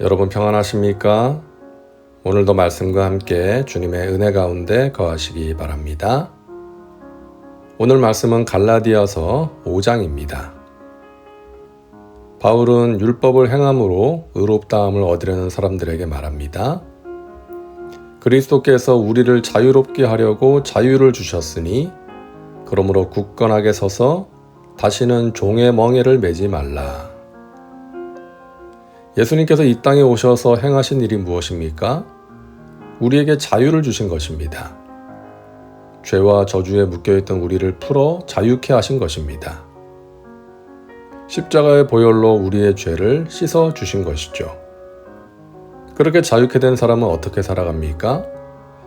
여러분 평안하십니까? 오늘도 말씀과 함께 주님의 은혜 가운데 거하시기 바랍니다. 오늘 말씀은 갈라디아서 5장입니다. 바울은 율법을 행함으로 의롭다함을 얻으려는 사람들에게 말합니다. 그리스도께서 우리를 자유롭게 하려고 자유를 주셨으니 그러므로 굳건하게 서서 다시는 종의 멍에를 매지 말라. 예수님께서 이 땅에 오셔서 행하신 일이 무엇입니까? 우리에게 자유를 주신 것입니다. 죄와 저주에 묶여있던 우리를 풀어 자유케 하신 것입니다. 십자가의 보혈로 우리의 죄를 씻어 주신 것이죠. 그렇게 자유케 된 사람은 어떻게 살아갑니까?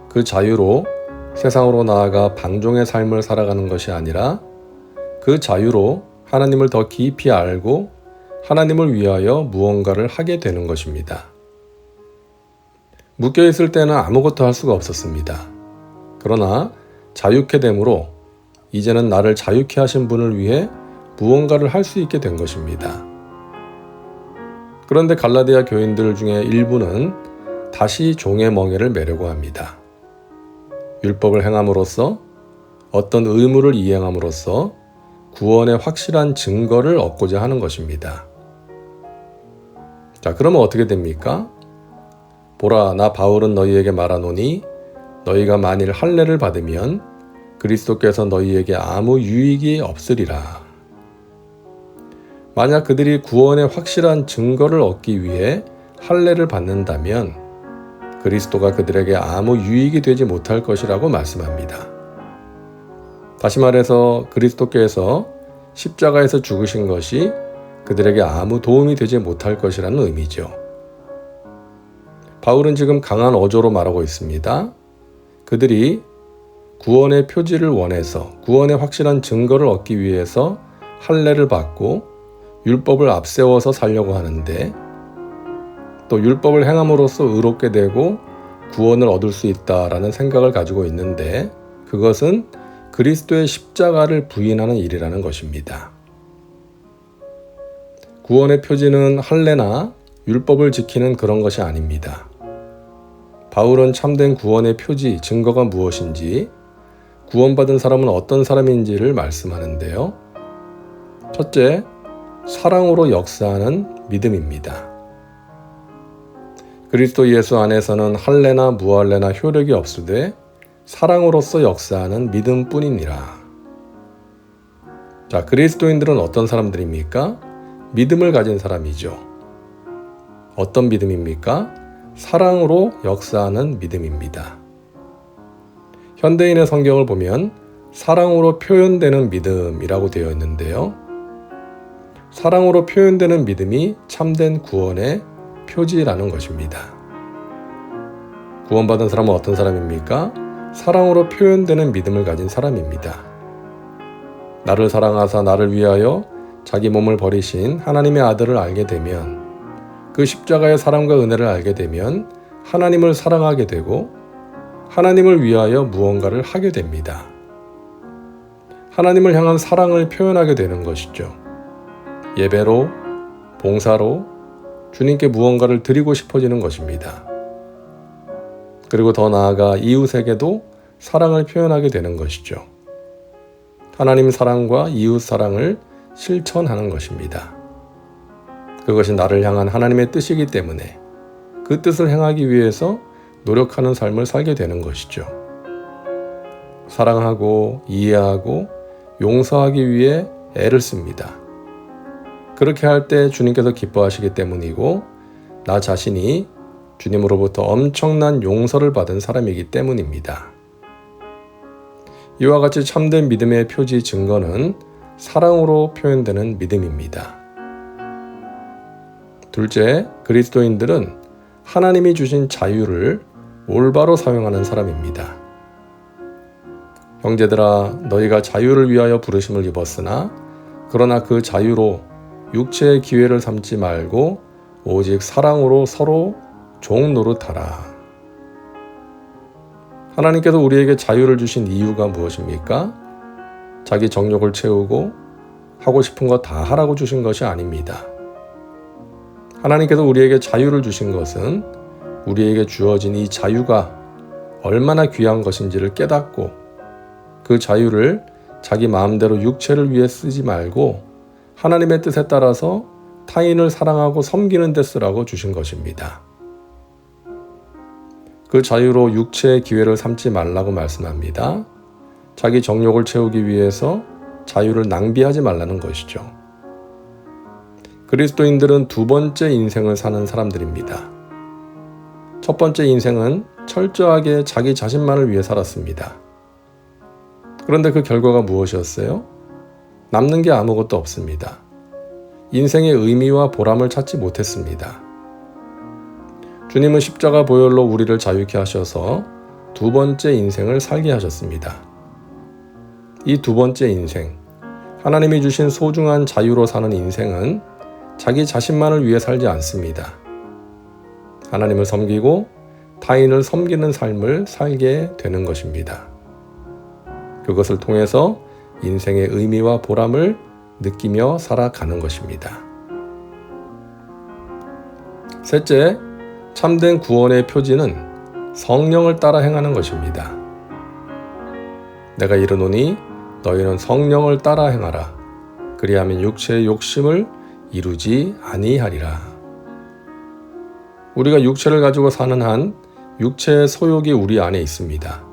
그 자유로 세상으로 나아가 방종의 삶을 살아가는 것이 아니라 그 자유로 하나님을 더 깊이 알고 하나님을 위하여 무언가를 하게 되는 것입니다. 묶여있을 때는 아무것도 할 수가 없었습니다. 그러나 자유케 됨으로 이제는 나를 자유케 하신 분을 위해 무언가를 할 수 있게 된 것입니다. 그런데 갈라디아 교인들 중에 일부는 다시 종의 멍에를 매려고 합니다. 율법을 행함으로써 어떤 의무를 이행함으로써 구원의 확실한 증거를 얻고자 하는 것입니다. 자, 그러면 어떻게 됩니까? 보라, 나 바울은 너희에게 말하노니 너희가 만일 할례를 받으면 그리스도께서 너희에게 아무 유익이 없으리라. 만약 그들이 구원의 확실한 증거를 얻기 위해 할례를 받는다면 그리스도가 그들에게 아무 유익이 되지 못할 것이라고 말씀합니다. 다시 말해서 그리스도께서 십자가에서 죽으신 것이 그들에게 아무 도움이 되지 못할 것이라는 의미죠. 바울은 지금 강한 어조로 말하고 있습니다. 그들이 구원의 표지를 원해서 구원의 확실한 증거를 얻기 위해서 할례를 받고 율법을 앞세워서 살려고 하는데 또 율법을 행함으로써 의롭게 되고 구원을 얻을 수 있다라는 생각을 가지고 있는데 그것은 그리스도의 십자가를 부인하는 일이라는 것입니다. 구원의 표지는 할례나 율법을 지키는 그런 것이 아닙니다. 바울은 참된 구원의 표지, 증거가 무엇인지, 구원받은 사람은 어떤 사람인지를 말씀하는데요. 첫째, 사랑으로 역사하는 믿음입니다. 그리스도 예수 안에서는 할례나 무할례나 효력이 없으되 사랑으로서 역사하는 믿음뿐이니라. 자, 그리스도인들은 어떤 사람들입니까? 믿음을 가진 사람이죠. 어떤 믿음입니까? 사랑으로 역사하는 믿음입니다. 현대인의 성경을 보면 사랑으로 표현되는 믿음이라고 되어 있는데요. 사랑으로 표현되는 믿음이 참된 구원의 표지라는 것입니다. 구원받은 사람은 어떤 사람입니까? 사랑으로 표현되는 믿음을 가진 사람입니다. 나를 사랑하사 나를 위하여 자기 몸을 버리신 하나님의 아들을 알게 되면 그 십자가의 사랑과 은혜를 알게 되면 하나님을 사랑하게 되고 하나님을 위하여 무언가를 하게 됩니다. 하나님을 향한 사랑을 표현하게 되는 것이죠. 예배로, 봉사로 주님께 무언가를 드리고 싶어지는 것입니다. 그리고 더 나아가 이웃에게도 사랑을 표현하게 되는 것이죠. 하나님 사랑과 이웃 사랑을 실천하는 것입니다. 그것이 나를 향한 하나님의 뜻이기 때문에 그 뜻을 행하기 위해서 노력하는 삶을 살게 되는 것이죠. 사랑하고 이해하고 용서하기 위해 애를 씁니다. 그렇게 할 때 주님께서 기뻐하시기 때문이고 나 자신이 주님으로부터 엄청난 용서를 받은 사람이기 때문입니다. 이와 같이 참된 믿음의 표지 증거는 사랑으로 표현되는 믿음입니다. 둘째, 그리스도인들은 하나님이 주신 자유를 올바로 사용하는 사람입니다. 형제들아, 너희가 자유를 위하여 부르심을 입었으나 그러나 그 자유로 육체의 기회를 삼지 말고 오직 사랑으로 서로 종 노릇하라. 하나님께서 우리에게 자유를 주신 이유가 무엇입니까? 자기 정욕을 채우고 하고 싶은 거 다 하라고 주신 것이 아닙니다. 하나님께서 우리에게 자유를 주신 것은 우리에게 주어진 이 자유가 얼마나 귀한 것인지를 깨닫고 그 자유를 자기 마음대로 육체를 위해 쓰지 말고 하나님의 뜻에 따라서 타인을 사랑하고 섬기는 데 쓰라고 주신 것입니다. 그 자유로 육체의 기회를 삼지 말라고 말씀합니다. 자기 정욕을 채우기 위해서 자유를 낭비하지 말라는 것이죠. 그리스도인들은 두 번째 인생을 사는 사람들입니다. 첫 번째 인생은 철저하게 자기 자신만을 위해 살았습니다. 그런데 그 결과가 무엇이었어요? 남는 게 아무것도 없습니다. 인생의 의미와 보람을 찾지 못했습니다. 주님은 십자가 보혈로 우리를 자유케 하셔서 두 번째 인생을 살게 하셨습니다. 이 두 번째 인생, 하나님이 주신 소중한 자유로 사는 인생은 자기 자신만을 위해 살지 않습니다. 하나님을 섬기고 타인을 섬기는 삶을 살게 되는 것입니다. 그것을 통해서 인생의 의미와 보람을 느끼며 살아가는 것입니다. 셋째, 참된 구원의 표지는 성령을 따라 행하는 것입니다. 내가 이르노니 너희는 성령을 따라 행하라. 그리하면 육체의 욕심을 이루지 아니하리라. 우리가 육체를 가지고 사는 한 육체의 소욕이 우리 안에 있습니다.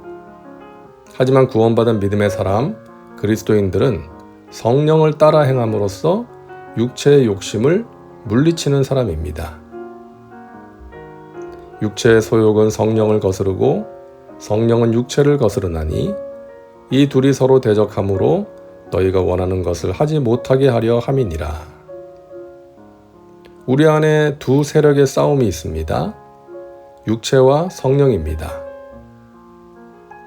하지만 구원받은 믿음의 사람, 그리스도인들은 성령을 따라 행함으로써 육체의 욕심을 물리치는 사람입니다. 육체의 소욕은 성령을 거스르고 성령은 육체를 거스르나니 이 둘이 서로 대적함으로 너희가 원하는 것을 하지 못하게 하려 함이니라. 우리 안에 두 세력의 싸움이 있습니다. 육체와 성령입니다.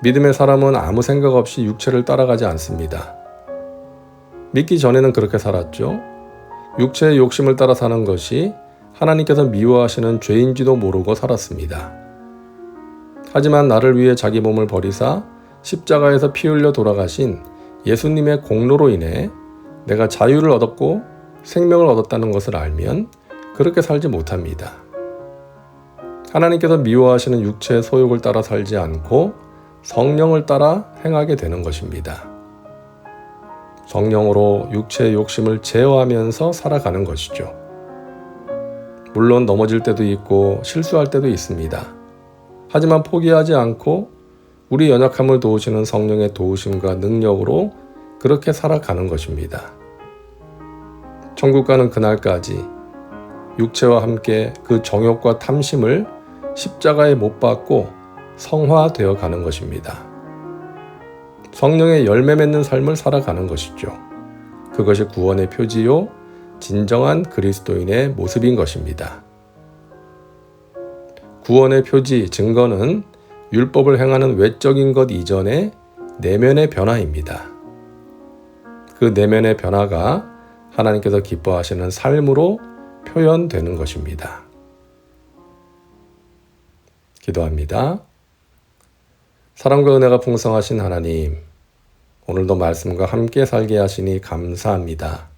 믿음의 사람은 아무 생각 없이 육체를 따라가지 않습니다. 믿기 전에는 그렇게 살았죠. 육체의 욕심을 따라 사는 것이 하나님께서 미워하시는 죄인지도 모르고 살았습니다. 하지만 나를 위해 자기 몸을 버리사 십자가에서 피 흘려 돌아가신 예수님의 공로로 인해 내가 자유를 얻었고 생명을 얻었다는 것을 알면 그렇게 살지 못합니다. 하나님께서 미워하시는 육체의 소욕을 따라 살지 않고 성령을 따라 행하게 되는 것입니다. 성령으로 육체의 욕심을 제어하면서 살아가는 것이죠. 물론 넘어질 때도 있고 실수할 때도 있습니다. 하지만 포기하지 않고 우리 연약함을 도우시는 성령의 도우심과 능력으로 그렇게 살아가는 것입니다. 천국 가는 그날까지 육체와 함께 그 정욕과 탐심을 십자가에 못 박고 성화되어 가는 것입니다. 성령의 열매 맺는 삶을 살아가는 것이죠. 그것이 구원의 표지요, 진정한 그리스도인의 모습인 것입니다. 구원의 표지, 증거는 율법을 행하는 외적인 것 이전의 내면의 변화입니다. 그 내면의 변화가 하나님께서 기뻐하시는 삶으로 표현되는 것입니다. 기도합니다. 사랑과 은혜가 풍성하신 하나님, 오늘도 말씀과 함께 살게 하시니 감사합니다.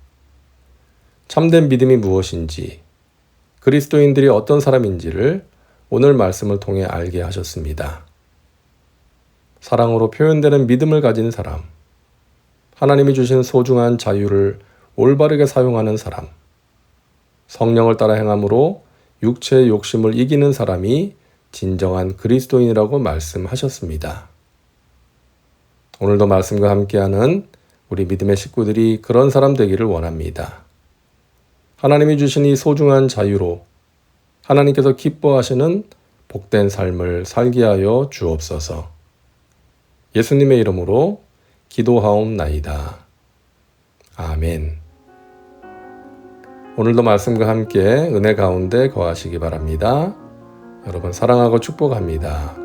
참된 믿음이 무엇인지, 그리스도인들이 어떤 사람인지를 오늘 말씀을 통해 알게 하셨습니다. 사랑으로 표현되는 믿음을 가진 사람, 하나님이 주신 소중한 자유를 올바르게 사용하는 사람, 성령을 따라 행함으로 육체의 욕심을 이기는 사람이 진정한 그리스도인이라고 말씀하셨습니다. 오늘도 말씀과 함께하는 우리 믿음의 식구들이 그런 사람 되기를 원합니다. 하나님이 주신 이 소중한 자유로 하나님께서 기뻐하시는 복된 삶을 살게 하여 주옵소서. 예수님의 이름으로 기도하옵나이다. 아멘. 오늘도 말씀과 함께 은혜 가운데 거하시기 바랍니다. 여러분 사랑하고 축복합니다.